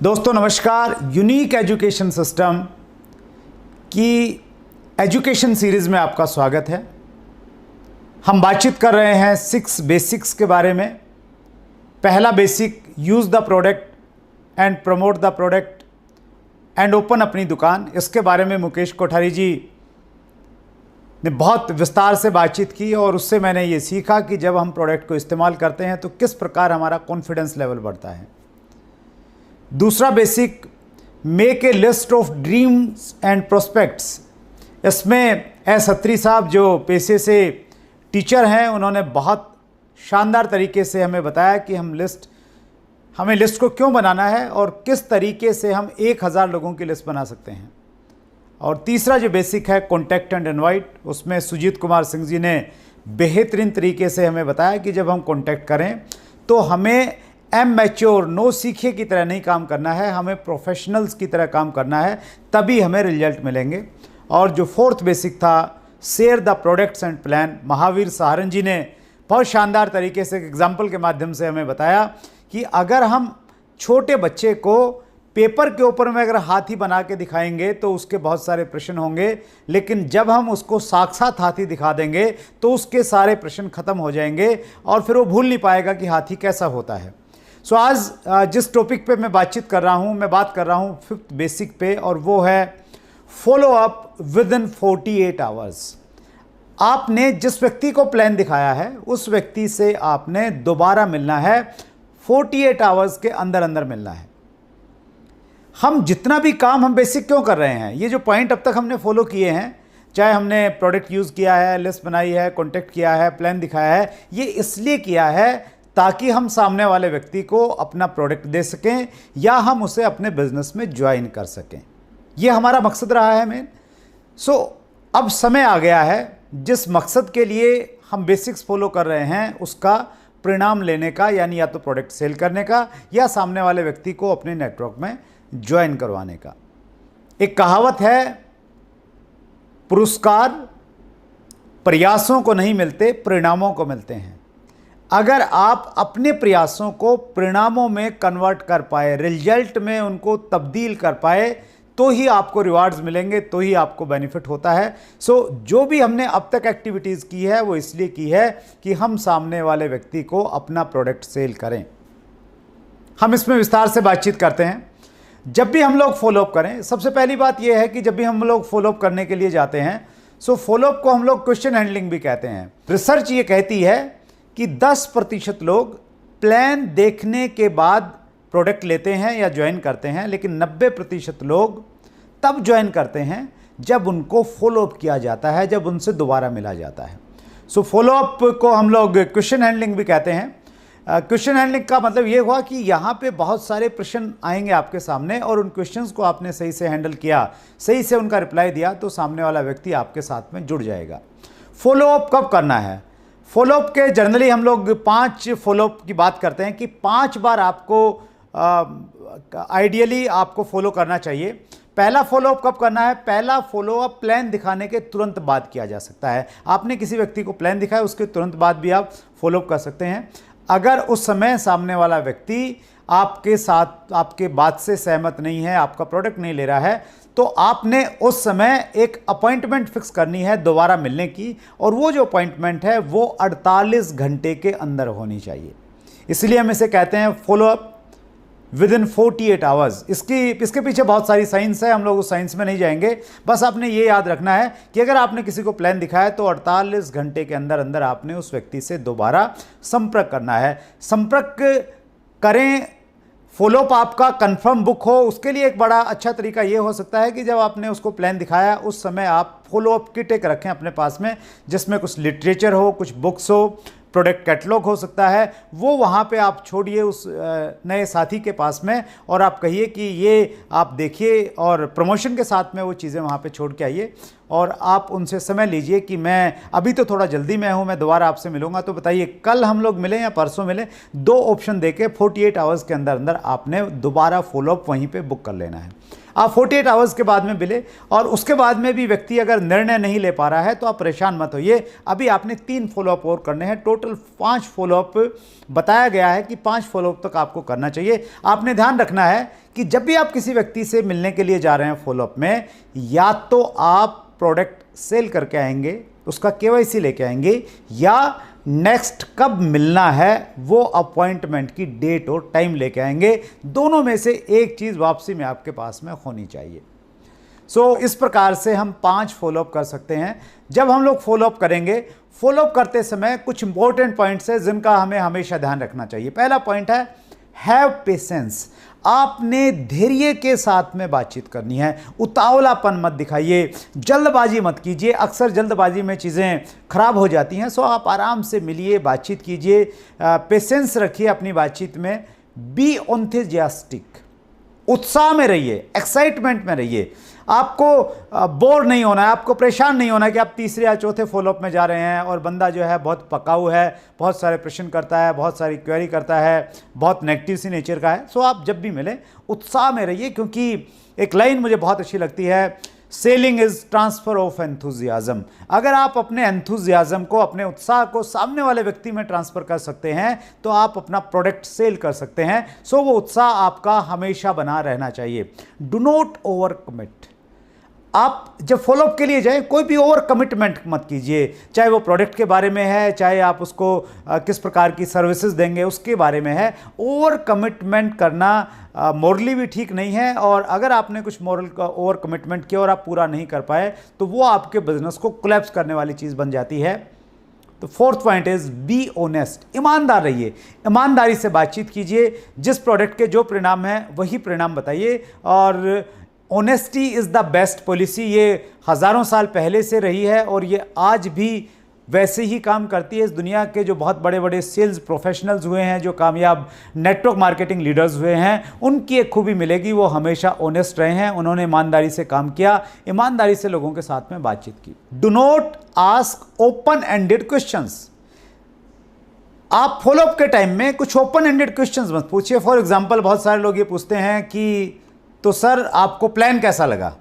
दोस्तों नमस्कार। Unique education system की एजुकेशन सीरीज़ में आपका स्वागत है। हम बातचीत कर रहे हैं 6 बेसिक्स के बारे में। पहला basic, use the product and promote the product and open अपनी दुकान। इसके बारे में मुकेश कोठारी जी ने बहुत विस्तार से बातचीत की और उससे मैंने ये सीखा कि जब हम प्रोडक्ट को इस्तेमाल करते हैं तो किस प्रकार हमारा कॉन्फिडेंस लेवल बढ़ता है। दूसरा basic, make a list of dreams and prospects. इसमें एस अत्री साहब जो पेशे से टीचर हैं, उन्होंने बहुत शानदार तरीके से हमें बताया कि हमें लिस्ट को क्यों बनाना है और किस तरीके से हम 1000 लोगों की लिस्ट बना सकते हैं। और तीसरा जो बेसिक है, कॉन्टैक्ट एंड इनवाइट, उसमें सुजीत कुमार सिंह जी ने बेहतरीन तरीके से हमें बताया कि जब हम कॉन्टैक्ट करें तो हमें मैच्योर नो सीखे की तरह नहीं काम करना है, हमें प्रोफेशनल्स की तरह काम करना है, तभी हमें रिजल्ट मिलेंगे। और जो फोर्थ बेसिक था, share the products and plan, Mahavir Saharan ji ने बहुत शानदार तरीके से एग्जाम्पल के माध्यम से हमें बताया कि अगर हम छोटे बच्चे को पेपर के ऊपर में अगर हाथी बना के दिखाएंगे तो उसके बहुत सारे प्रश्न होंगे, लेकिन जब हम उसको साक्षात हाथी दिखा देंगे तो उसके सारे प्रश्न खत्म हो जाएंगे और फिर वो भूल नहीं पाएगा कि हाथी कैसा होता है। सो आज जिस टॉपिक पे मैं बातचीत कर रहा हूँ, मैं बात कर रहा हूँ 5th बेसिक पे, और वो है follow up with in 48 hours. आपने जिस व्यक्ति को प्लान दिखाया है उस व्यक्ति से आपने दोबारा मिलना है, 48 आवर्स के अंदर अंदर मिलना है। हम जितना भी काम हम बेसिक क्यों कर रहे हैं, ये जो पॉइंट अब तक हमने फॉलो किए हैं, चाहे हमने प्रोडक्ट यूज़ किया है, लिस्ट बनाई है, कॉन्टेक्ट किया है, प्लान दिखाया है, ये इसलिए किया है ताकि हम सामने वाले व्यक्ति को अपना प्रोडक्ट दे सकें या हम उसे अपने बिजनेस में ज्वाइन कर सकें। ये हमारा मकसद रहा है मेन। सो अब समय आ गया है जिस मकसद के लिए हम बेसिक्स फॉलो कर रहे हैं उसका परिणाम लेने का, यानी या तो प्रोडक्ट सेल करने का या सामने वाले व्यक्ति को अपने नेटवर्क में ज्वाइन करवाने का। एक कहावत है, पुरस्कार प्रयासों को नहीं मिलते, परिणामों को मिलते हैं। अगर आप अपने प्रयासों को परिणामों में कन्वर्ट कर पाए, रिजल्ट में उनको तब्दील कर पाए, तो ही आपको रिवार्ड्स मिलेंगे, तो ही आपको बेनिफिट होता है। सो जो भी हमने अब तक एक्टिविटीज़ की है वो इसलिए की है कि हम सामने वाले व्यक्ति को अपना प्रोडक्ट सेल करें। हम इसमें विस्तार से बातचीत करते हैं। जब भी हम लोग फॉलोअप करें, सबसे पहली बात यह है कि जब भी हम लोग फॉलोअप करने के लिए जाते हैं, सो फॉलोअप को हम लोग क्वेश्चन हैंडलिंग भी कहते हैं। रिसर्च ये कहती है कि 10% लोग प्लान देखने के बाद प्रोडक्ट लेते हैं या ज्वाइन करते हैं, लेकिन 90% लोग तब ज्वाइन करते हैं जब उनको फॉलोअप किया जाता है, जब उनसे दोबारा मिला जाता है। सो फॉलोअप को हम लोग क्वेश्चन हैंडलिंग भी कहते हैं। क्वेश्चन हैंडलिंग का मतलब ये हुआ कि यहाँ पे बहुत सारे प्रश्न आएंगे आपके सामने और उन क्वेश्चंस को आपने सही से हैंडल किया, सही से उनका रिप्लाई दिया, तो सामने वाला व्यक्ति आपके साथ में जुड़ जाएगा। फॉलोअप कब करना है? फॉलोअप के जनरली हम लोग 5 फॉलोअप की बात करते हैं कि 5 बार आपको आइडियली आपको फॉलो करना चाहिए। पहला फॉलोअप कब करना है? पहला फॉलोअप प्लान दिखाने के तुरंत बाद किया जा सकता है। आपने किसी व्यक्ति को प्लान दिखाया, उसके तुरंत बाद भी आप फॉलोअप कर सकते हैं। अगर उस समय सामने वाला व्यक्ति आपके साथ आपके बात से सहमत नहीं है, आपका प्रोडक्ट नहीं ले रहा है, तो आपने उस समय एक अपॉइंटमेंट फिक्स करनी है दोबारा मिलने की, और वो जो अपॉइंटमेंट है वो 48 घंटे के अंदर होनी चाहिए। इसलिए हम इसे कहते हैं फॉलोअप विद इन 48 आवर्स। इसके पीछे बहुत सारी साइंस है, हम लोग उस साइंस में नहीं जाएंगे। बस आपने ये याद रखना है कि अगर आपने किसी को प्लान दिखाया तो 48 घंटे के अंदर अंदर आपने उस व्यक्ति से दोबारा संपर्क करना है। संपर्क करें, फॉलोअप आपका कंफर्म बुक हो। उसके लिए एक बड़ा अच्छा तरीका ये हो सकता है कि जब आपने उसको प्लान दिखाया उस समय आप फॉलोअप किट एक रखें अपने पास में, जिसमें कुछ लिटरेचर हो, कुछ बुक्स हो, प्रोडक्ट कैटलॉग हो सकता है, वो वहाँ पे आप छोड़िए उस नए साथी के पास में और आप कहिए कि ये आप देखिए, और प्रमोशन के साथ में वो चीज़ें वहाँ पे छोड़ के आइए और आप उनसे समय लीजिए कि मैं अभी तो थोड़ा जल्दी में हूँ, मैं दोबारा आपसे मिलूँगा, तो बताइए कल हम लोग मिलें या परसों मिलें। 2 ऑप्शन देके 48 आवर्स के अंदर अंदर आपने दोबारा फॉलोअप वहीं पर बुक कर लेना है। आप 48 आवर्स के बाद में मिले और उसके बाद में भी व्यक्ति अगर निर्णय नहीं ले पा रहा है तो आप परेशान मत होइए। अभी आपने 3 फॉलोअप और करने हैं, टोटल 5 फॉलोअप बताया गया है कि 5 फॉलोअप तक आपको करना चाहिए। आपने ध्यान रखना है कि जब भी आप किसी व्यक्ति से मिलने के लिए जा रहे हैं फॉलोअप में, या तो आप प्रोडक्ट सेल करके आएंगे, उसका केवाईसी लेके आएंगे, या नेक्स्ट कब मिलना है वो अपॉइंटमेंट की डेट और टाइम लेके आएंगे। दोनों में से एक चीज़ वापसी में आपके पास में होनी चाहिए। इस प्रकार से हम 5 फॉलोअप कर सकते हैं। जब हम लोग फॉलोअप करेंगे, फॉलोअप करते समय कुछ इंपॉर्टेंट पॉइंट्स है जिनका हमें हमेशा ध्यान रखना चाहिए। पहला पॉइंट है हैव पेशेंस। आपने धैर्य के साथ में बातचीत करनी है, उतावलापन मत दिखाइए, जल्दबाजी मत कीजिए। अक्सर जल्दबाजी में चीज़ें खराब हो जाती हैं। सो आप आराम से मिलिए, बातचीत कीजिए, पेशेंस रखिए अपनी बातचीत में। बी एंथुसियास्टिक, उत्साह में रहिए, एक्साइटमेंट में रहिए। आपको बोर नहीं होना है, आपको परेशान नहीं होना है कि आप तीसरे या चौथे फॉलोअप में जा रहे हैं और बंदा जो है बहुत पकाऊ है, बहुत सारे प्रश्न करता है, बहुत सारी क्वेरी करता है, बहुत नेगेटिव सी नेचर का है। आप जब भी मिलें उत्साह में रहिए, क्योंकि एक लाइन मुझे बहुत अच्छी लगती है, selling is transfer of enthusiasm. अगर आप अपने एंथुजियाज्म को, अपने उत्साह को सामने वाले व्यक्ति में ट्रांसफर कर सकते हैं तो आप अपना प्रोडक्ट सेल कर सकते हैं। वो उत्साह आपका हमेशा बना रहना चाहिए। Do not over commit. आप जब फॉलोअप के लिए जाएं, कोई भी ओवर कमिटमेंट मत कीजिए, चाहे वो प्रोडक्ट के बारे में है, चाहे आप उसको किस प्रकार की सर्विसेज देंगे उसके बारे में है। ओवर कमिटमेंट करना मॉरली भी ठीक नहीं है, और अगर आपने कुछ मॉरल का ओवर कमिटमेंट किया और आप पूरा नहीं कर पाए तो वो आपके बिजनेस को कोलैप्स करने वाली चीज़ बन जाती है। तो fourth point is be honest. ईमानदार रहिए, ईमानदारी से बातचीत कीजिए। जिस प्रोडक्ट के जो परिणाम है वही परिणाम बताइए। और honesty is the best policy. ये हज़ारों साल पहले से रही है और ये आज भी वैसे ही काम करती है। इस दुनिया के जो बहुत बड़े बड़े सेल्स प्रोफेशनल्स हुए हैं, जो कामयाब नेटवर्क मार्केटिंग लीडर्स हुए हैं, उनकी एक खूबी मिलेगी, वो हमेशा ऑनेस्ट रहे हैं। उन्होंने ईमानदारी से काम किया, ईमानदारी से लोगों के साथ में बातचीत की। Do not ask open ended questions. आप फॉलोअप के टाइम में कुछ ओपन एंडेड क्वेश्चंस मत पूछिए। फॉर एग्जाम्पल, बहुत सारे लोग ये पूछते हैं कि तो सर आपको प्लान कैसा लगा,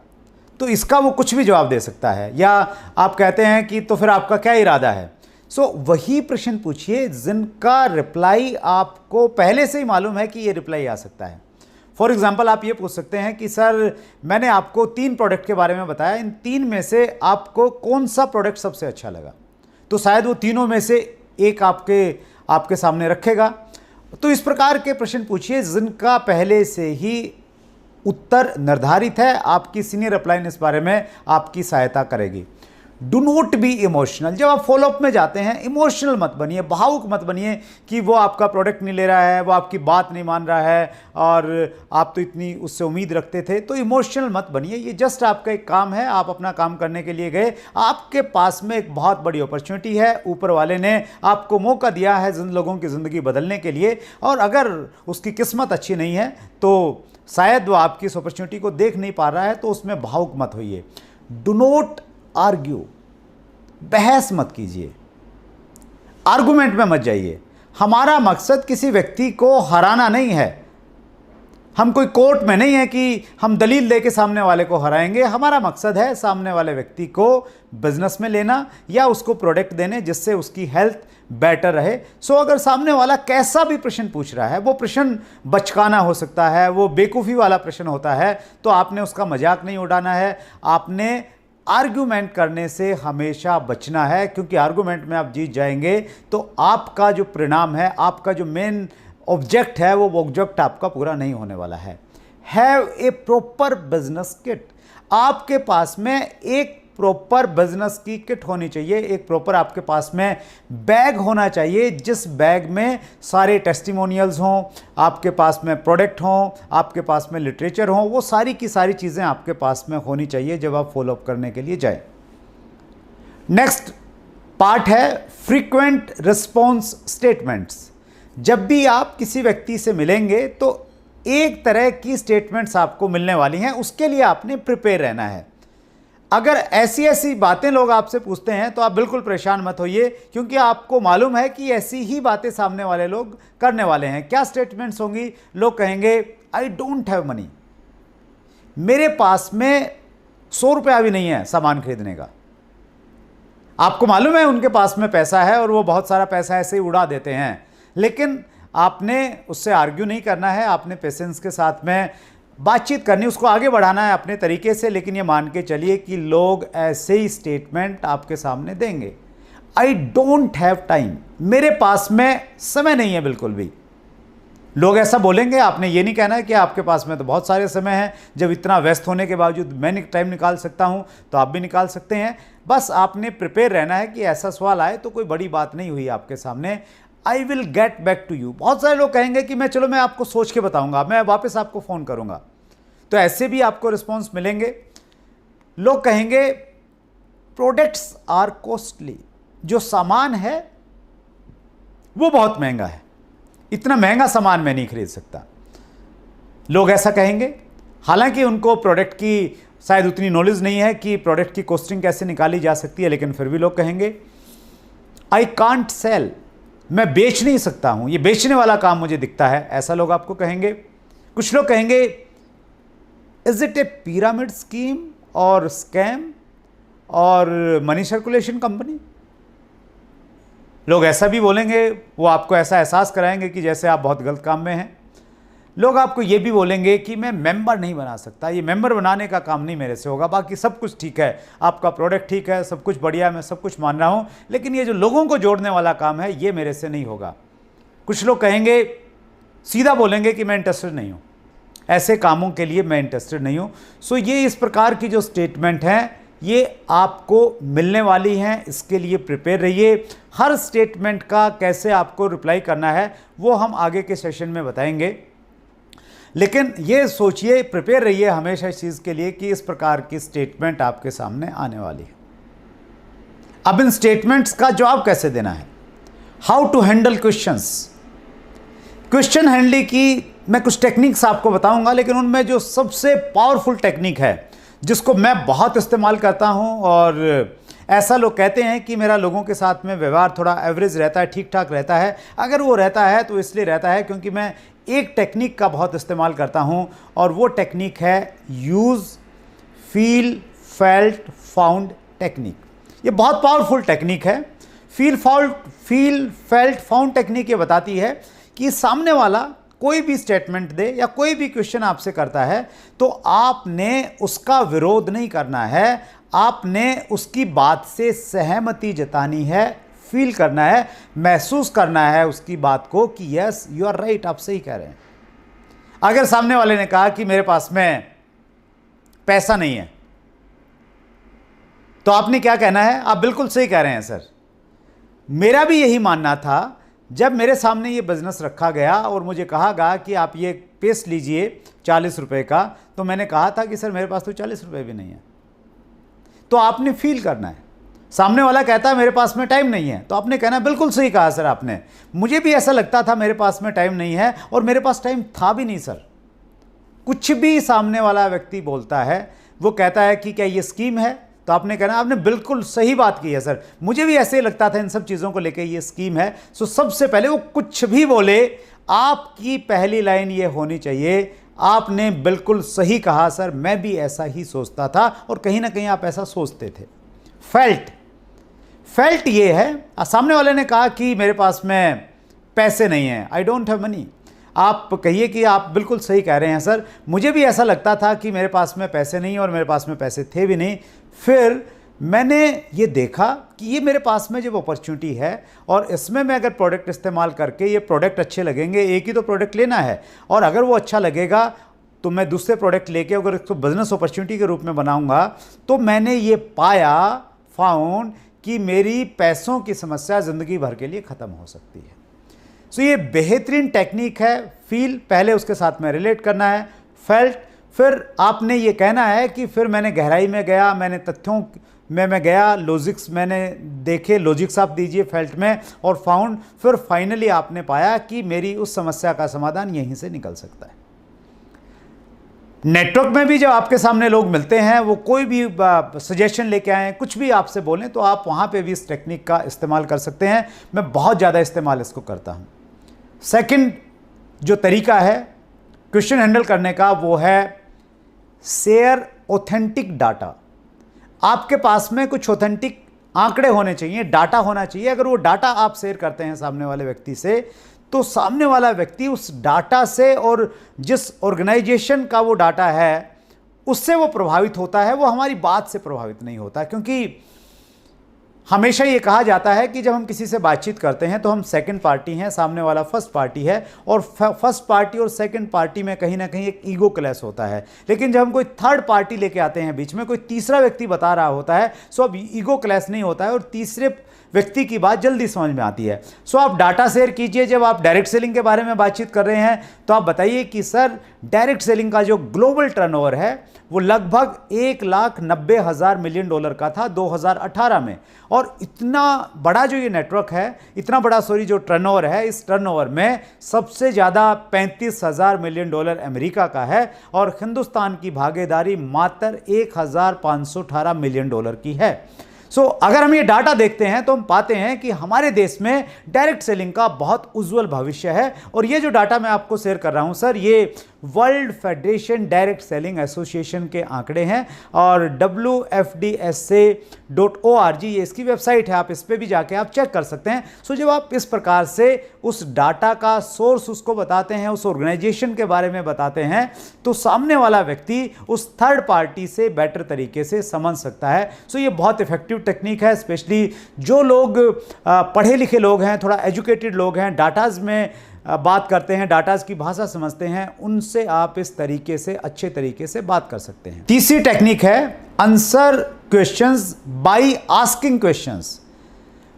तो इसका वो कुछ भी जवाब दे सकता है। या आप कहते हैं कि तो फिर आपका क्या इरादा है। वही प्रश्न पूछिए जिनका रिप्लाई आपको पहले से ही मालूम है कि ये रिप्लाई आ सकता है। फॉर एग्जाम्पल, आप ये पूछ सकते हैं कि सर मैंने आपको 3 प्रोडक्ट के बारे में बताया, इन 3 में से आपको कौन सा प्रोडक्ट सबसे अच्छा लगा। तो शायद वो तीनों में से एक आपके सामने रखेगा। तो इस प्रकार के प्रश्न पूछिए जिनका पहले से ही उत्तर निर्धारित है। आपकी सीनियर अपलाइन इस बारे में आपकी सहायता करेगी। Do not be emotional. जब आप फॉलोअप में जाते हैं, इमोशनल मत बनिए, भावुक मत बनिए कि वो आपका प्रोडक्ट नहीं ले रहा है, वो आपकी बात नहीं मान रहा है और आप तो इतनी उससे उम्मीद रखते थे। तो इमोशनल मत बनिए। ये जस्ट आपका एक काम है, आप अपना काम करने के लिए गए। आपके पास में एक बहुत बड़ी अपॉर्चुनिटी है, ऊपर वाले ने आपको मौका दिया है जिन लोगों की ज़िंदगी बदलने के लिए। और अगर उसकी किस्मत अच्छी नहीं है तो शायद वो आपकी इस अपॉर्चुनिटी को देख नहीं पा रहा है, तो उसमें भावुक मत होइए। Do not argue. बहस मत कीजिए, आर्गुमेंट में मत जाइए। हमारा मकसद किसी व्यक्ति को हराना नहीं है। हम कोई कोर्ट में नहीं है कि हम दलील देके सामने वाले को हराएंगे। हमारा मकसद है सामने वाले व्यक्ति को बिजनेस में लेना या उसको प्रोडक्ट देने जिससे उसकी हेल्थ बेटर रहे। अगर सामने वाला कैसा भी प्रश्न पूछ रहा है, वो प्रश्न बचकाना हो सकता है, वो बेवकूफ़ी वाला प्रश्न होता है, तो आपने उसका मजाक नहीं उड़ाना है। आपने आर्गुमेंट करने से हमेशा बचना है, क्योंकि आर्गुमेंट में आप जीत जाएंगे तो आपका जो परिणाम है, आपका जो मेन ऑब्जेक्ट है, वो ऑब्जेक्ट आपका पूरा नहीं होने वाला है। Have a proper business kit. आपके पास में एक प्रॉपर बिजनेस की किट होनी चाहिए। एक प्रॉपर आपके पास में बैग होना चाहिए, जिस बैग में सारे टेस्टिमोनियल्स हों, आपके पास में प्रोडक्ट हों, आपके पास में लिटरेचर हों, वो सारी की सारी चीज़ें आपके पास में होनी चाहिए जब आप फॉलोअप करने के लिए जाए। नेक्स्ट पार्ट है फ्रीक्वेंट रिस्पॉन्स स्टेटमेंट्स। जब भी आप किसी व्यक्ति से मिलेंगे तो एक तरह की स्टेटमेंट्स आपको मिलने वाली हैं, उसके लिए आपने प्रिपेयर रहना है। अगर ऐसी ऐसी बातें लोग आपसे पूछते हैं तो आप बिल्कुल परेशान मत होइए, क्योंकि आपको मालूम है कि ऐसी ही बातें सामने वाले लोग करने वाले हैं। क्या स्टेटमेंट्स होंगी? लोग कहेंगे आई डोंट हैव मनी, मेरे पास में 100 रुपया भी नहीं है सामान खरीदने का। आपको मालूम है उनके पास में पैसा है और वो बहुत सारा पैसा ऐसे ही उड़ा देते हैं, लेकिन आपने उससे आर्ग्यू नहीं करना है, आपने पेशेंस के साथ में बातचीत करनी, उसको आगे बढ़ाना है अपने तरीके से। लेकिन ये मान के चलिए कि लोग ऐसे ही स्टेटमेंट आपके सामने देंगे, आई डोंट हैव टाइम, मेरे पास में समय नहीं है बिल्कुल भी। लोग ऐसा बोलेंगे, आपने ये नहीं कहना है कि आपके पास में तो बहुत सारे समय हैं, जब इतना व्यस्त होने के बावजूद मैं टाइम निकाल सकता हूं, तो आप भी निकाल सकते हैं। बस आपने प्रिपेयर रहना है कि ऐसा सवाल आए तो कोई बड़ी बात नहीं हुई आपके सामने, I will get back to you. बहुत सारे लोग कहेंगे कि मैं आपको सोच के बताऊंगा, मैं वापस आपको फ़ोन करूंगा, तो ऐसे भी आपको रिस्पॉन्स मिलेंगे। लोग कहेंगे प्रोडक्ट्स आर कॉस्टली, जो सामान है वो बहुत महंगा है, इतना महंगा सामान मैं नहीं खरीद सकता। लोग ऐसा कहेंगे, हालांकि उनको प्रोडक्ट की शायद उतनी नॉलेज नहीं है कि प्रोडक्ट की कॉस्टिंग कैसे निकाली जा सकती है, लेकिन फिर भी लोग कहेंगे आई कांट सेल, मैं बेच नहीं सकता हूं, ये बेचने वाला काम मुझे दिखता है, ऐसा लोग आपको कहेंगे। कुछ लोग कहेंगे is it A pyramid scheme और स्कैम और मनी सर्कुलेशन कंपनी। लोग ऐसा भी बोलेंगे, वो आपको ऐसा एहसास कराएंगे कि जैसे आप बहुत गलत काम में हैं। लोग आपको ये भी बोलेंगे कि मैं मेंबर नहीं बना सकता, ये मेंबर बनाने का काम नहीं मेरे से होगा, बाकी सब कुछ ठीक है, आपका प्रोडक्ट ठीक है, सब कुछ बढ़िया है, मैं सब कुछ मान रहा हूं, लेकिन ये जो लोगों को जोड़ने वाला काम है ये मेरे से नहीं होगा। कुछ लोग कहेंगे, सीधा बोलेंगे कि मैं इंटरेस्टेड नहीं हूं, ऐसे कामों के लिए मैं इंटरेस्टेड नहीं हूं। सो ये इस प्रकार की जो स्टेटमेंट हैं ये आपको मिलने वाली हैं, इसके लिए प्रिपेयर रहिए। हर स्टेटमेंट का कैसे आपको रिप्लाई करना है वो हम आगे के सेशन में बताएंगे, लेकिन ये सोचिए, प्रिपेयर रहिए हमेशा इस चीज़ के लिए कि इस प्रकार की स्टेटमेंट आपके सामने आने वाली है। अब इन स्टेटमेंट्स का जवाब कैसे देना है, how to handle questions. Question handling की मैं कुछ टेक्निक्स आपको बताऊंगा, लेकिन उनमें जो सबसे पावरफुल टेक्निक है जिसको मैं बहुत इस्तेमाल करता हूं, और ऐसा लोग कहते हैं कि मेरा लोगों के साथ में व्यवहार थोड़ा एवरेज रहता है, ठीक ठाक रहता है। अगर वो रहता है तो इसलिए रहता है क्योंकि मैं एक टेक्निक का बहुत इस्तेमाल करता हूं, और वो टेक्निक है use feel felt found technique. ये बहुत पावरफुल टेक्निक है। फील फेल्ट फाउंड टेक्निक ये बताती है कि सामने वाला कोई भी स्टेटमेंट दे या कोई भी क्वेश्चन आपसे करता है तो आपने उसका विरोध नहीं करना है, आपने उसकी बात से सहमति जतानी है, फील करना है, महसूस करना है उसकी बात को कि यस यू आर राइट, आप सही कह रहे हैं। अगर सामने वाले ने कहा कि मेरे पास में पैसा नहीं है, तो आपने क्या कहना है, आप बिल्कुल सही कह रहे हैं सर, मेरा भी यही मानना था। जब मेरे सामने ये बिजनेस रखा गया और मुझे कहा गया कि आप ये पेस्ट लीजिए 40 रुपए का, तो मैंने कहा था कि सर मेरे पास तो 40 रुपए भी नहीं है। तो आपने फील करना है। सामने वाला कहता है मेरे पास में टाइम नहीं है, तो आपने कहना बिल्कुल सही कहा सर आपने, मुझे भी ऐसा लगता था मेरे पास में टाइम नहीं है, और मेरे पास टाइम था भी नहीं सर। कुछ भी सामने वाला व्यक्ति बोलता है, वो कहता है कि क्या ये स्कीम है, तो आपने कहना आपने बिल्कुल सही बात की है सर, मुझे भी ऐसे ही लगता था इन सब चीज़ों को लेके ये स्कीम है। सो सबसे पहले वो कुछ भी बोले, आपकी पहली लाइन ये होनी चाहिए, आपने बिल्कुल सही कहा सर, मैं भी ऐसा ही सोचता था, और कहीं ना कहीं आप ऐसा सोचते थे। फेल्ट ये है, सामने वाले ने कहा कि मेरे पास में पैसे नहीं हैं, आई डोंट हैव मनी, आप कहिए कि आप बिल्कुल सही कह रहे हैं सर, मुझे भी ऐसा लगता था कि मेरे पास में पैसे नहीं और मेरे पास में पैसे थे भी नहीं, फिर मैंने ये देखा कि ये मेरे पास में जब अपॉर्चुनिटी है और इसमें मैं अगर प्रोडक्ट इस्तेमाल करके, ये प्रोडक्ट अच्छे लगेंगे, एक ही तो प्रोडक्ट लेना है, और अगर वो अच्छा लगेगा तो मैं दूसरे प्रोडक्ट लेके अगर इसको बिजनेस अपॉर्चुनिटी के रूप में बनाऊंगा, तो मैंने ये फाउंड कि मेरी पैसों की समस्या ज़िंदगी भर के लिए ख़त्म हो सकती है। सो ये बेहतरीन टेक्निक है। फील पहले उसके साथ में रिलेट करना है, फेल्ट फिर आपने ये कहना है कि फिर मैंने गहराई में गया, मैंने तथ्यों में मैं गया, लॉजिक्स मैंने देखे, लॉजिक्स आप दीजिए फेल्ट में, और फाउंड, फिर फाइनली आपने पाया कि मेरी उस समस्या का समाधान यहीं से निकल सकता है। नेटवर्क में भी जब आपके सामने लोग मिलते हैं, वो कोई भी सजेशन लेके आए, कुछ भी आपसे बोलें, तो आप वहाँ पे भी इस टेक्निक का इस्तेमाल कर सकते हैं। मैं बहुत ज़्यादा इस्तेमाल इसको करता हूँ। सेकंड जो तरीका है क्वेश्चन हैंडल करने का, वो है शेयर ऑथेंटिक डाटा। आपके पास में कुछ ऑथेंटिक आंकड़े होने चाहिए, डाटा होना चाहिए। अगर वो डाटा आप शेयर करते हैं सामने वाले व्यक्ति से, तो सामने वाला व्यक्ति उस डाटा से और जिस ऑर्गेनाइजेशन का वो डाटा है उससे वो प्रभावित होता है, वो हमारी बात से प्रभावित नहीं होता। क्योंकि हमेशा ये कहा जाता है कि जब हम किसी से बातचीत करते हैं तो हम सेकंड पार्टी हैं, सामने वाला फर्स्ट पार्टी है, और फर्स्ट पार्टी और सेकंड पार्टी में कहीं ना कहीं एक ईगो क्लैश होता है। लेकिन जब हम कोई थर्ड पार्टी लेके आते हैं बीच में, कोई तीसरा व्यक्ति बता रहा होता है, सो अब ईगो क्लैश नहीं होता है और तीसरे व्यक्ति की बात जल्दी समझ में आती है। सो आप डाटा शेयर कीजिए। जब आप डायरेक्ट सेलिंग के बारे में बातचीत कर रहे हैं तो आप बताइए कि सर डायरेक्ट सेलिंग का जो ग्लोबल टर्नओवर है वो लगभग $1,90,000 का था 2018 में, और इतना बड़ा जो ये नेटवर्क है, इतना बड़ा जो टर्नओवर है, इस टर्नओवर में सबसे ज़्यादा $35,000 अमेरिका का है और हिंदुस्तान की भागीदारी मात्र $1,518 की है। सो अगर हम ये डाटा देखते हैं तो हम पाते हैं कि हमारे देश में डायरेक्ट सेलिंग का बहुत उज्जवल भविष्य है। और ये जो डाटा मैं आपको शेयर कर रहा हूं सर, ये world federation direct selling association के आंकड़े हैं और WFDSA.org ये इसकी वेबसाइट है, आप इस पर भी जाके आप चेक कर सकते हैं। सो जब आप इस प्रकार से उस डाटा का सोर्स उसको बताते हैं, उस ऑर्गेनाइजेशन के बारे में बताते हैं, तो सामने वाला व्यक्ति उस थर्ड पार्टी से बेटर तरीके से समझ सकता है। सो ये बहुत इफेक्टिव टेक्निक है, स्पेशली जो लोग पढ़े लिखे लोग हैं, थोड़ा एजुकेटेड लोग हैं, डाटाज में बात करते हैं, डाटाज की भाषा समझते हैं, उनसे आप इस तरीके से अच्छे तरीके से बात कर सकते हैं। तीसरी टेक्निक है answer questions by asking questions.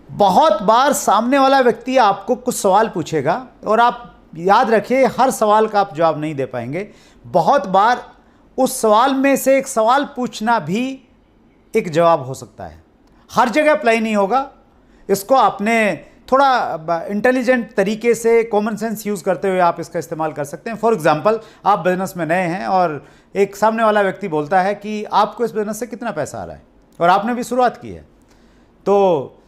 बहुत बार सामने वाला व्यक्ति आपको कुछ सवाल पूछेगा और आप याद रखिए हर सवाल का आप जवाब नहीं दे पाएंगे। बहुत बार उस सवाल में से एक सवाल पूछना भी एक जवाब हो सकता है, हर जगह अप्लाई नहीं होगा। इसको आपने थोड़ा इंटेलिजेंट तरीके से कॉमन सेंस यूज़ करते हुए आप इसका इस्तेमाल कर सकते हैं। फॉर एग्जांपल, आप बिजनेस में नए हैं और एक सामने वाला व्यक्ति बोलता है कि आपको इस बिजनेस से कितना पैसा आ रहा है, और आपने भी शुरुआत की है, तो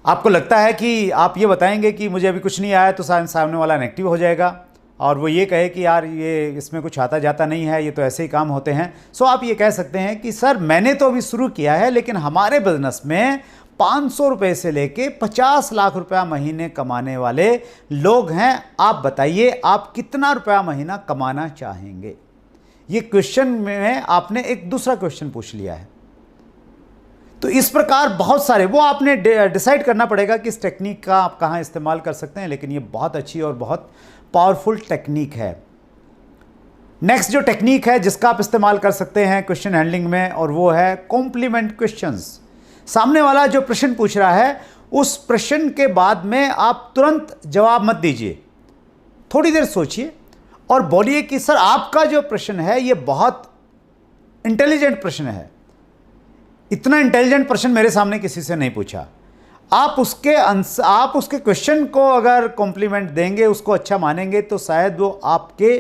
आपको लगता है कि आप ये बताएंगे कि मुझे अभी कुछ नहीं आया, तो सामने वाला नेगेटिव हो जाएगा और वो ये कहे कि यार ये इसमें कुछ आता जाता नहीं है, ये तो ऐसे ही काम होते हैं। सो आप ये कह सकते हैं कि सर मैंने तो अभी शुरू किया है, लेकिन हमारे बिजनेस में 500 रुपये से लेके 50 लाख रुपया महीने कमाने वाले लोग हैं। आप बताइए आप कितना रुपया महीना कमाना चाहेंगे। ये क्वेश्चन में आपने एक दूसरा क्वेश्चन पूछ लिया है। तो इस प्रकार बहुत सारे, वो आपने डिसाइड करना पड़ेगा कि इस टेक्निक का आप कहाँ इस्तेमाल कर सकते हैं, लेकिन ये बहुत अच्छी और बहुत पावरफुल टेक्निक है। नेक्स्ट जो टेक्निक है जिसका आप इस्तेमाल कर सकते हैं क्वेश्चन हैंडलिंग में, और वो है कॉम्प्लीमेंट क्वेश्चंस। सामने वाला जो प्रश्न पूछ रहा है उस प्रश्न के बाद में आप तुरंत जवाब मत दीजिए, थोड़ी देर सोचिए और बोलिए कि सर आपका जो प्रश्न है ये बहुत इंटेलिजेंट प्रश्न है, इतना इंटेलिजेंट प्रश्न मेरे सामने किसी से नहीं पूछा। आप उसके क्वेश्चन को अगर कॉम्प्लीमेंट देंगे, उसको अच्छा मानेंगे, तो शायद वो आपके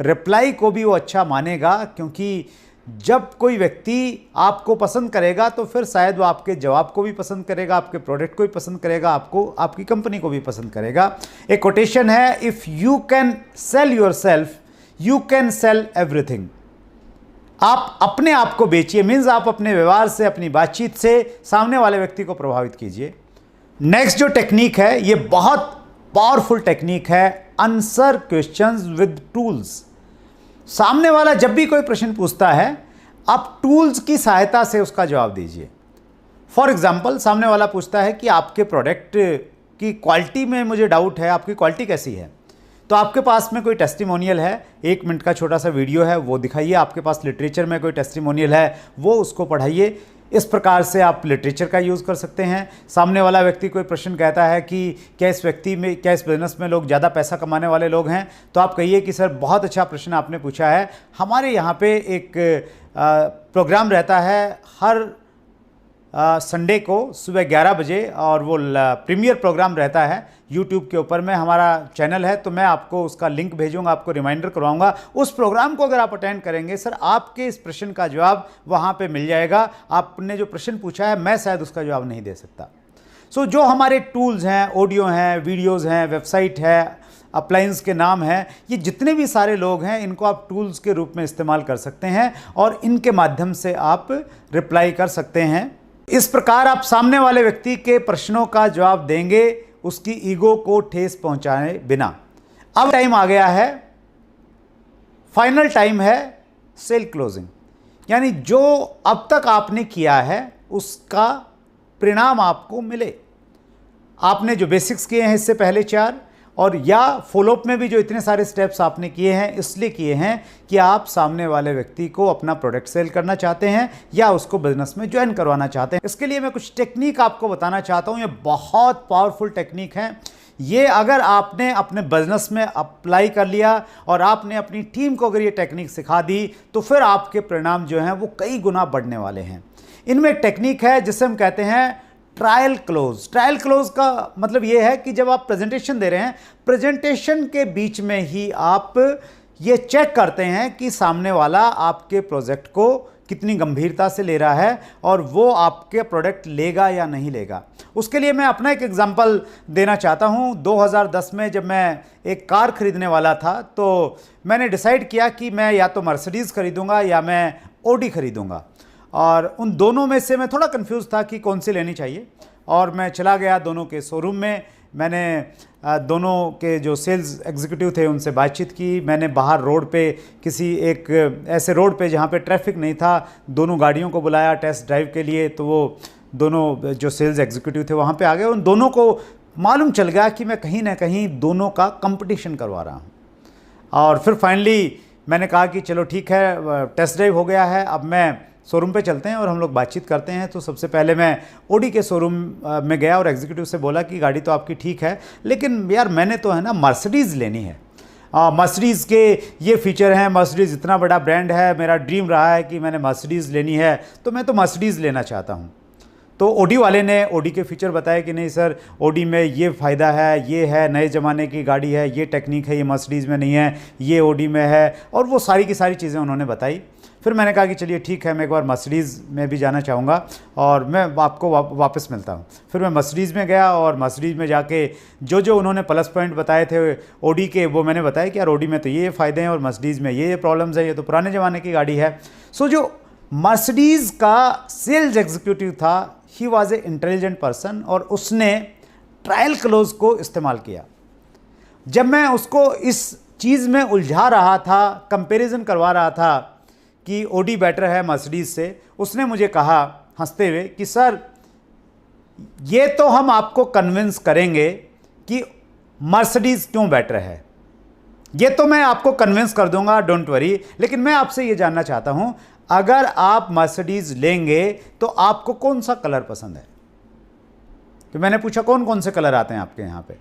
रिप्लाई को भी वो अच्छा मानेगा। क्योंकि जब कोई व्यक्ति आपको पसंद करेगा तो फिर शायद वो आपके जवाब को भी पसंद करेगा, आपके प्रोडक्ट को भी पसंद करेगा, आपको आपकी कंपनी को भी पसंद करेगा। एक कोटेशन है, if you can sell your self you can sell everything. आप अपने आप को बेचिए, मीन्स आप अपने व्यवहार से, अपनी बातचीत से सामने वाले व्यक्ति को प्रभावित कीजिए। नेक्स्ट जो टेक्निक है ये बहुत पावरफुल टेक्निक है, आंसर क्वेश्चंस विद टूल्स। सामने वाला जब भी कोई प्रश्न पूछता है आप टूल्स की सहायता से उसका जवाब दीजिए। फॉर एग्जांपल, सामने वाला पूछता है कि आपके प्रोडक्ट की क्वालिटी में मुझे डाउट है, आपकी क्वालिटी कैसी है। तो आपके पास में कोई टेस्टिमोनियल है, 1 मिनट का छोटा सा वीडियो है, वो दिखाइए। आपके पास लिटरेचर में कोई टेस्टिमोनियल है, वो उसको पढ़ाइए। इस प्रकार से आप लिटरेचर का यूज़ कर सकते हैं। सामने वाला व्यक्ति कोई प्रश्न कहता है कि क्या इस बिज़नेस में लोग ज़्यादा पैसा कमाने वाले लोग हैं, तो आप कहिए कि सर बहुत अच्छा प्रश्न आपने पूछा है। हमारे यहाँ पे एक प्रोग्राम रहता है हर संडे को सुबह 11 बजे, और वो प्रीमियर प्रोग्राम रहता है यूट्यूब के ऊपर में, हमारा चैनल है, तो मैं आपको उसका लिंक भेजूंगा, आपको रिमाइंडर करवाऊंगा। उस प्रोग्राम को अगर आप अटेंड करेंगे सर, आपके इस प्रश्न का जवाब वहाँ पे मिल जाएगा। आपने जो प्रश्न पूछा है मैं शायद उसका जवाब नहीं दे सकता। सो जो हमारे टूल्स हैं, ऑडियो हैं, वीडियोज़ हैं, वेबसाइट है, अप्लायंस के नाम हैं, ये जितने भी सारे लोग हैं इनको आप टूल्स के रूप में इस्तेमाल कर सकते हैं और इनके माध्यम से आप रिप्लाई कर सकते हैं। इस प्रकार आप सामने वाले व्यक्ति के प्रश्नों का जवाब देंगे उसकी ईगो को ठेस पहुंचाए बिना। अब टाइम आ गया है, फाइनल टाइम है सेल क्लोजिंग, यानी जो अब तक आपने किया है उसका परिणाम आपको मिले। आपने जो बेसिक्स किए हैं इससे पहले 4 और या फॉलोअप में भी जो इतने सारे स्टेप्स आपने किए हैं इसलिए किए हैं कि आप सामने वाले व्यक्ति को अपना प्रोडक्ट सेल करना चाहते हैं या उसको बिजनेस में ज्वाइन करवाना चाहते हैं। इसके लिए मैं कुछ टेक्निक आपको बताना चाहता हूं। ये बहुत पावरफुल टेक्निक है। ये अगर आपने अपने बिजनेस में अप्लाई कर लिया और आपने अपनी टीम को अगर ये टेक्निक सिखा दी तो फिर आपके परिणाम जो हैं वो कई गुना बढ़ने वाले हैं। इनमें एक टेक्निक है जिसे हम कहते हैं ट्रायल क्लोज। ट्रायल क्लोज का मतलब यह है कि जब आप प्रेजेंटेशन दे रहे हैं, प्रेजेंटेशन के बीच में ही आप ये चेक करते हैं कि सामने वाला आपके प्रोजेक्ट को कितनी गंभीरता से ले रहा है और वो आपके प्रोडक्ट लेगा या नहीं लेगा। उसके लिए मैं अपना एक एग्जांपल देना चाहता हूं। 2010 में जब मैं एक कार खरीदने वाला था तो मैंने डिसाइड किया कि मैं या तो मर्सिडीज़ खरीदूंगा या मैं ऑडी खरीदूंगा, और उन दोनों में से मैं थोड़ा कंफ्यूज था कि कौन सी लेनी चाहिए। और मैं चला गया दोनों के शोरूम में, मैंने दोनों के जो सेल्स एग्जीक्यूटिव थे उनसे बातचीत की। मैंने बाहर रोड पे किसी एक ऐसे रोड पे जहाँ पे ट्रैफिक नहीं था दोनों गाड़ियों को बुलाया टेस्ट ड्राइव के लिए। तो वो दोनों जो सेल्स एग्जीक्यूटिव थे वहाँ पे आ गए। उन दोनों को मालूम चल गया कि मैं कहीं ना कहीं दोनों का कंपटीशन करवा रहा हूँ। और फिर फाइनली मैंने कहा कि चलो ठीक है, टेस्ट ड्राइव हो गया है, अब मैं शोरूम पे चलते हैं और हम लोग बातचीत करते हैं। तो सबसे पहले मैं ऑडी के शोरूम में गया और एग्जीक्यूटिव से बोला कि गाड़ी तो आपकी ठीक है, लेकिन यार मैंने तो है ना मर्सिडीज़ लेनी है। मर्सिडीज़ के ये फीचर हैं, मर्सिडीज़ इतना बड़ा ब्रांड है, मेरा ड्रीम रहा है कि मैंने मर्सिडीज़ लेनी है, तो मैं तो मर्सिडीज़ लेना चाहता हूँ। तो ऑडी वाले ने ऑडी के फीचर बताए कि नहीं सर, ऑडी में ये फ़ायदा है, ये है, नए ज़माने की गाड़ी है, ये टेक्निक है, ये मर्सिडीज़ में नहीं है, ये ऑडी में है, और वो सारी की सारी चीज़ें उन्होंने बताई। फिर मैंने कहा कि चलिए ठीक है, मैं एक बार मर्सिडीज़ में भी जाना चाहूँगा और मैं आपको वापस मिलता हूँ। फिर मैं मर्सिडीज़ में गया और मर्सिडीज़ में जाके जो उन्होंने प्लस पॉइंट बताए थे ऑडी के, वो मैंने बताया कि यार ऑडी में तो ये फ़ायदे हैं और मर्सिडीज़ में ये प्रॉब्लम्स है, ये तो पुराने ज़माने की गाड़ी है। सो जो मर्सिडीज़ का सेल्स एग्जीक्यूटिव था, he was a intelligent person और उसने ट्रायल क्लोज को इस्तेमाल किया। जब मैं उसको इस चीज़ में उलझा रहा था, कंपैरिजन करवा रहा था कि ऑडी बेटर है मर्सिडीज़ से, उसने मुझे कहा हंसते हुए कि सर ये तो हम आपको कन्विंस करेंगे कि मर्सिडीज़ क्यों बेटर है, ये तो मैं आपको कन्विंस कर दूंगा, डोंट वरी, लेकिन मैं आपसे ये जानना चाहता हूं अगर आप मर्सिडीज़ लेंगे तो आपको कौन सा कलर पसंद है। तो मैंने पूछा कौन कौन से कलर आते हैं आपके यहाँ पे,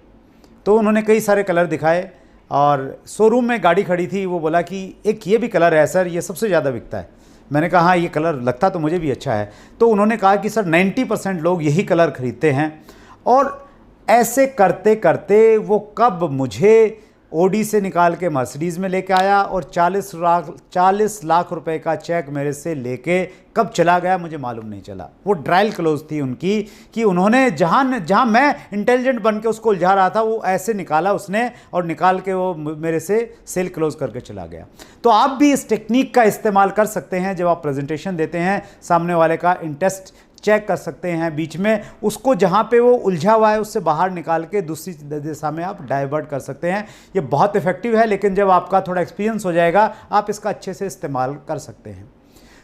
तो उन्होंने कई सारे कलर दिखाए और शोरूम में गाड़ी खड़ी थी, वो बोला कि एक ये भी कलर है सर, ये सबसे ज़्यादा बिकता है। मैंने कहा हाँ ये कलर लगता तो मुझे भी अच्छा है। तो उन्होंने कहा कि सर 90% लोग यही कलर खरीदते हैं। और ऐसे करते करते वो कब मुझे ऑडी से निकाल के मर्सिडीज़ में लेके आया और 40 लाख रुपए का चेक मेरे से लेके कब चला गया मुझे मालूम नहीं चला। वो ट्रायल क्लोज थी उनकी कि उन्होंने जहाँ मैं इंटेलिजेंट बन के उसको उलझा रहा था, वो ऐसे निकाला उसने और निकाल के वो मेरे से सेल क्लोज करके चला गया। तो आप भी इस टेक्निक का इस्तेमाल कर सकते हैं। जब आप प्रेजेंटेशन देते हैं, सामने वाले का इंटरेस्ट चेक कर सकते हैं, बीच में उसको जहाँ पे वो उलझा हुआ है उससे बाहर निकाल के दूसरी दिशा में आप डाइवर्ट कर सकते हैं। ये बहुत इफेक्टिव है, लेकिन जब आपका थोड़ा एक्सपीरियंस हो जाएगा आप इसका अच्छे से इस्तेमाल कर सकते हैं।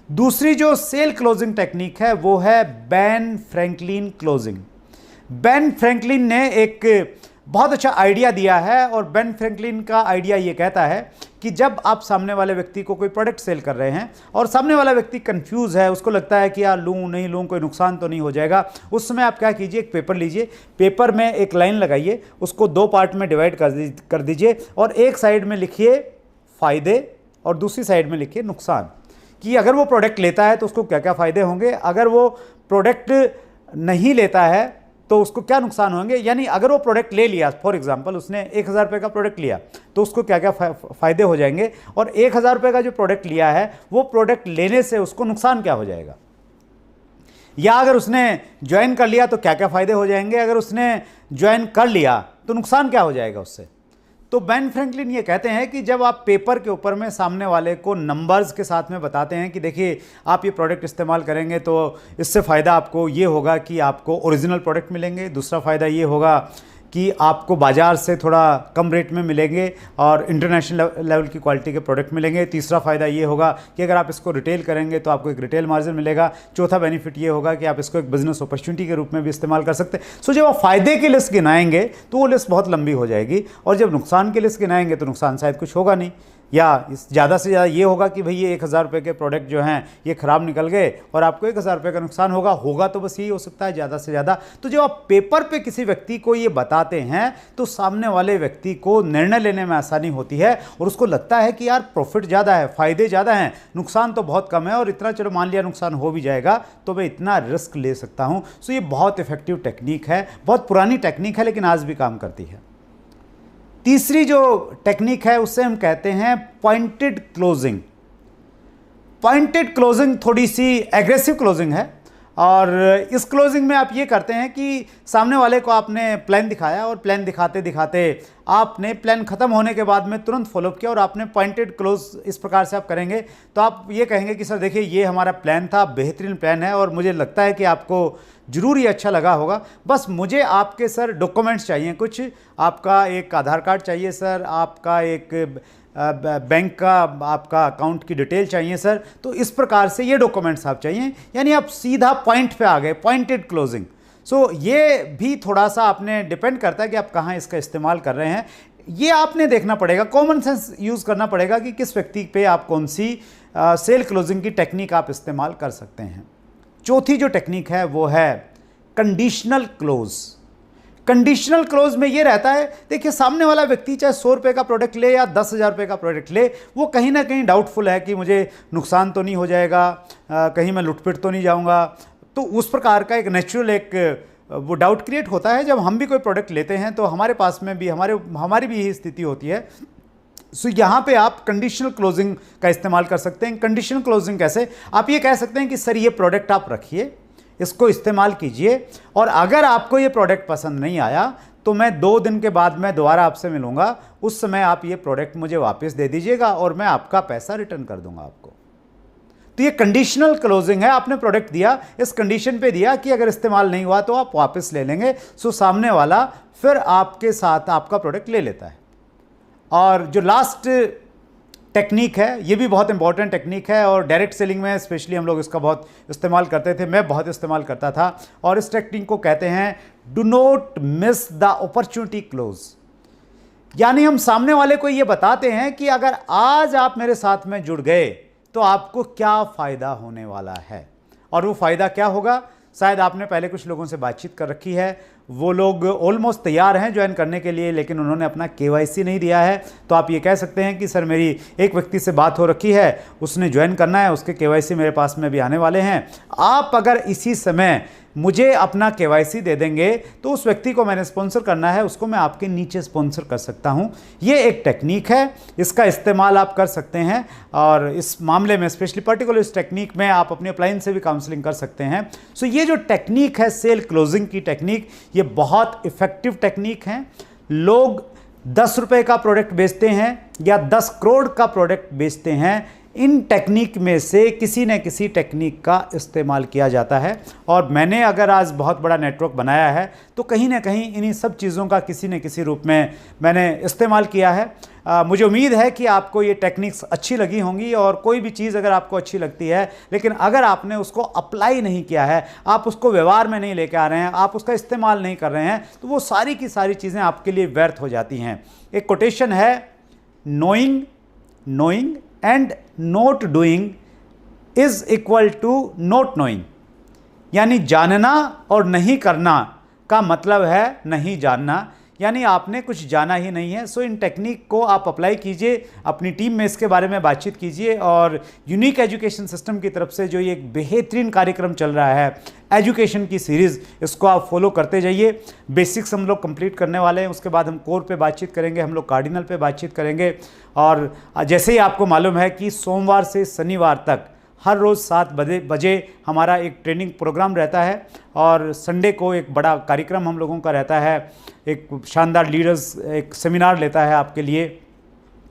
दूसरी जो सेल क्लोजिंग टेक्निक है वो है Ben Franklin closing. Ben Franklin ने एक बहुत अच्छा आइडिया दिया है और बेन फ्रैंकलिन का आइडिया ये कहता है कि जब आप सामने वाले व्यक्ति को कोई प्रोडक्ट सेल कर रहे हैं और सामने वाला व्यक्ति कंफ्यूज है, उसको लगता है कि यार लूँ नहीं लूँ, कोई नुकसान तो नहीं हो जाएगा, उस समय आप क्या कीजिए, एक पेपर लीजिए, पेपर में एक लाइन लगाइए, उसको 2 पार्ट में डिवाइड कर दीजिए और एक साइड में लिखिए फ़ायदे और दूसरी साइड में लिखिए नुकसान, कि अगर वो प्रोडक्ट लेता है तो उसको क्या क्या फ़ायदे होंगे, अगर वो प्रोडक्ट नहीं लेता है तो उसको क्या नुकसान होंगे। यानी अगर वो प्रोडक्ट ले लिया, फॉर एग्जांपल उसने 1000 रुपये का प्रोडक्ट लिया तो उसको क्या क्या फ़ायदे हो जाएंगे, और 1000 रुपये का जो प्रोडक्ट लिया है वो प्रोडक्ट लेने से उसको नुकसान क्या हो जाएगा। या अगर उसने ज्वाइन कर लिया तो क्या क्या फ़ायदे हो जाएंगे, अगर उसने ज्वाइन कर लिया तो नुकसान क्या हो जाएगा उससे। तो बेन फ्रैंकलिन ये कहते हैं कि जब आप पेपर के ऊपर में सामने वाले को नंबर्स के साथ में बताते हैं कि देखिए आप ये प्रोडक्ट इस्तेमाल करेंगे तो इससे फ़ायदा आपको ये होगा कि आपको ओरिजिनल प्रोडक्ट मिलेंगे, दूसरा फ़ायदा ये होगा कि आपको बाज़ार से थोड़ा कम रेट में मिलेंगे और इंटरनेशनल लेवल की क्वालिटी के प्रोडक्ट मिलेंगे, तीसरा फ़ायदा ये होगा कि अगर आप इसको रिटेल करेंगे तो आपको एक रिटेल मार्जिन मिलेगा, चौथा बेनिफिट ये होगा कि आप इसको एक बिज़नेस अपॉर्चुनिटी के रूप में भी इस्तेमाल कर सकते हैं। सो जब आप फ़ायदे की लिस्ट गिनाएंगे तो वो लिस्ट बहुत लंबी हो जाएगी, और जब नुकसान की लिस्ट गिनाएंगे तो नुकसान शायद कुछ होगा नहीं, या ज़्यादा से ज़्यादा ये होगा कि भाई ये 1000 रुपये के प्रोडक्ट जो हैं ये ख़राब निकल गए और आपको 1000 रुपये का नुकसान होगा तो बस यही हो सकता है ज़्यादा से ज़्यादा। तो जब आप पेपर पे किसी व्यक्ति को ये बताते हैं तो सामने वाले व्यक्ति को निर्णय लेने में आसानी होती है और उसको लगता है कि यार प्रॉफिट ज़्यादा है, फ़ायदे ज़्यादा हैं, नुकसान तो बहुत कम है, और इतना चलो मान लिया नुकसान हो भी जाएगा तो मैं इतना रिस्क ले सकता हूँ। सो ये बहुत इफेक्टिव टेक्निक है, बहुत पुरानी टेक्निक है लेकिन आज भी काम करती है। तीसरी जो टेक्निक है उससे हम कहते हैं पॉइंटेड क्लोजिंग। पॉइंटेड क्लोजिंग थोड़ी सी एग्रेसिव क्लोजिंग है, और इस क्लोजिंग में आप ये करते हैं कि सामने वाले को आपने प्लान दिखाया और प्लान दिखाते दिखाते आपने प्लान ख़त्म होने के बाद में तुरंत फॉलोअप किया और आपने पॉइंटेड क्लोज इस प्रकार से आप करेंगे तो आप ये कहेंगे कि सर देखिए ये हमारा प्लान था, बेहतरीन प्लान है और मुझे लगता है कि आपको ज़रूर ये अच्छा लगा होगा, बस मुझे आपके सर डॉक्यूमेंट्स चाहिए, कुछ आपका एक आधार कार्ड चाहिए सर, आपका एक बैंक का आपका अकाउंट की डिटेल चाहिए सर, तो इस प्रकार से ये डॉक्यूमेंट्स आप चाहिए, यानी आप सीधा पॉइंट पे आ गए, पॉइंटेड क्लोजिंग। सो ये भी थोड़ा सा आपने डिपेंड करता है कि आप कहाँ इसका इस्तेमाल कर रहे हैं, ये आपने देखना पड़ेगा, कॉमन सेंस यूज़ करना पड़ेगा कि किस व्यक्ति पे आप कौन सी सेल क्लोजिंग की टेक्निक आप इस्तेमाल कर सकते हैं। चौथी जो टेक्निक है वो है कंडीशनल क्लोज। कंडीशनल क्लोज में ये रहता है, देखिए सामने वाला व्यक्ति चाहे 100 रुपये का प्रोडक्ट ले या 10,000 रुपये का प्रोडक्ट ले, वो कहीं ना कहीं डाउटफुल है कि मुझे नुकसान तो नहीं हो जाएगा, कहीं मैं लुटपिट तो नहीं जाऊंगा। तो उस प्रकार का एक नेचुरल एक वो डाउट क्रिएट होता है जब हम भी कोई प्रोडक्ट लेते हैं तो हमारे पास में भी हमारी भी यही स्थिति होती है। सो यहाँ पे आप कंडीशनल क्लोजिंग का इस्तेमाल कर सकते हैं। कंडीशनल क्लोजिंग कैसे, आप ये कह सकते हैं कि सर ये प्रोडक्ट आप रखिए, इसको इस्तेमाल कीजिए, और अगर आपको ये प्रोडक्ट पसंद नहीं आया तो मैं 2 दिन के बाद मैं दोबारा आपसे मिलूंगा, उस समय आप ये प्रोडक्ट मुझे वापस दे दीजिएगा और मैं आपका पैसा रिटर्न कर दूंगा आपको। तो ये कंडीशनल क्लोजिंग है, आपने प्रोडक्ट दिया, इस कंडीशन पे दिया कि अगर इस्तेमाल नहीं हुआ तो आप वापस ले लेंगे। सो सामने वाला फिर आपके साथ आपका प्रोडक्ट ले लेता है। और जो लास्ट टेक्निक है ये भी बहुत इंपॉर्टेंट टेक्निक है, और डायरेक्ट सेलिंग में स्पेशली हम लोग इसका बहुत इस्तेमाल करते थे, मैं बहुत इस्तेमाल करता था, और इस टेक्निक को कहते हैं do not miss the opportunity close. यानी हम सामने वाले को ये बताते हैं कि अगर आज आप मेरे साथ में जुड़ गए तो आपको क्या फ़ायदा होने वाला है, और वो फ़ायदा क्या होगा। शायद आपने पहले कुछ लोगों से बातचीत कर रखी है, वो लोग ऑलमोस्ट तैयार हैं ज्वाइन करने के लिए, लेकिन उन्होंने अपना KYC नहीं दिया है। तो आप ये कह सकते हैं कि सर मेरी एक व्यक्ति से बात हो रखी है, उसने ज्वाइन करना है, उसके KYC मेरे पास में भी आने वाले हैं, आप अगर इसी समय मुझे अपना KYC दे देंगे तो उस व्यक्ति को मैंने स्पॉन्सर करना है, उसको मैं आपके नीचे स्पॉन्सर कर सकता हूं। ये एक टेक्निक है, इसका इस्तेमाल आप कर सकते हैं, और इस मामले में स्पेशली पर्टिकुलर इस टेक्निक में आप अपने अपलाइन से भी काउंसलिंग कर सकते हैं। सो ये जो टेक्निक है सेल क्लोजिंग की टेक्निक, ये बहुत इफेक्टिव टेक्निक है। लोग 10 रुपये का प्रोडक्ट बेचते हैं या 10 करोड़ का प्रोडक्ट बेचते हैं, इन टेक्निक में से किसी न किसी टेक्निक का इस्तेमाल किया जाता है। और मैंने अगर आज बहुत बड़ा नेटवर्क बनाया है तो कहीं ना कहीं इन्हीं सब चीज़ों का किसी न किसी रूप में मैंने इस्तेमाल किया है। मुझे उम्मीद है कि आपको ये टेक्निक्स अच्छी लगी होंगी, और कोई भी चीज़ अगर आपको अच्छी लगती है लेकिन अगर आपने उसको अप्लाई नहीं किया है, आप उसको व्यवहार में नहीं लेके आ रहे हैं, आप उसका इस्तेमाल नहीं कर रहे हैं, तो वो सारी की सारी चीज़ें आपके लिए व्यर्थ हो जाती हैं। एक कोटेशन है, knowing and not doing is equal to not knowing. यानी जानना और नहीं करना का मतलब है नहीं जानना, यानी आपने कुछ जाना ही नहीं है। सो इन टेक्निक को आप अप्लाई कीजिए, अपनी टीम में इसके बारे में बातचीत कीजिए, और यूनिक एजुकेशन सिस्टम की तरफ से जो ये एक बेहतरीन कार्यक्रम चल रहा है एजुकेशन की सीरीज़, इसको आप फॉलो करते जाइए। बेसिक्स हम लोग कंप्लीट करने वाले हैं, उसके बाद हम कोर पे बातचीत करेंगे, हम लोग कार्डिनल पे बातचीत करेंगे। और जैसे ही आपको मालूम है कि सोमवार से शनिवार तक हर रोज़ 7 बजे हमारा एक ट्रेनिंग प्रोग्राम रहता है और संडे को एक बड़ा कार्यक्रम हम लोगों का रहता है। एक शानदार लीडर्स एक सेमिनार लेता है आपके लिए,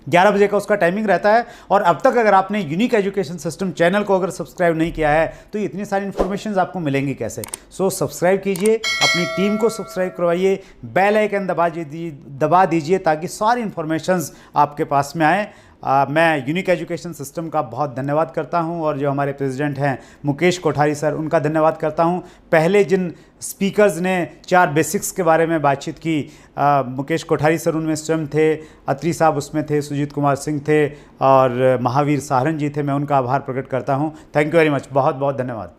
11 बजे का उसका टाइमिंग रहता है। और अब तक अगर आपने यूनिक एजुकेशन सिस्टम चैनल को अगर सब्सक्राइब नहीं किया है तो इतनी सारी इन्फॉर्मेशन आपको मिलेंगी कैसे। सो सब्सक्राइब कीजिए, अपनी टीम को सब्सक्राइब करवाइए, बेल आइकन दबा दीजिए ताकि सारी इन्फॉर्मेशंस आपके पास में आए। मैं यूनिक एजुकेशन सिस्टम का बहुत धन्यवाद करता हूं और जो हमारे प्रेसिडेंट हैं मुकेश कोठारी सर, उनका धन्यवाद करता हूं। पहले जिन स्पीकर्स ने 4 बेसिक्स के बारे में बातचीत की, मुकेश कोठारी सर उनमें स्वयं थे, अत्री साहब उसमें थे, सुजीत कुमार सिंह थे और महावीर सहारन जी थे। मैं उनका आभार प्रकट करता हूँ। थैंक यू वेरी मच, बहुत बहुत धन्यवाद।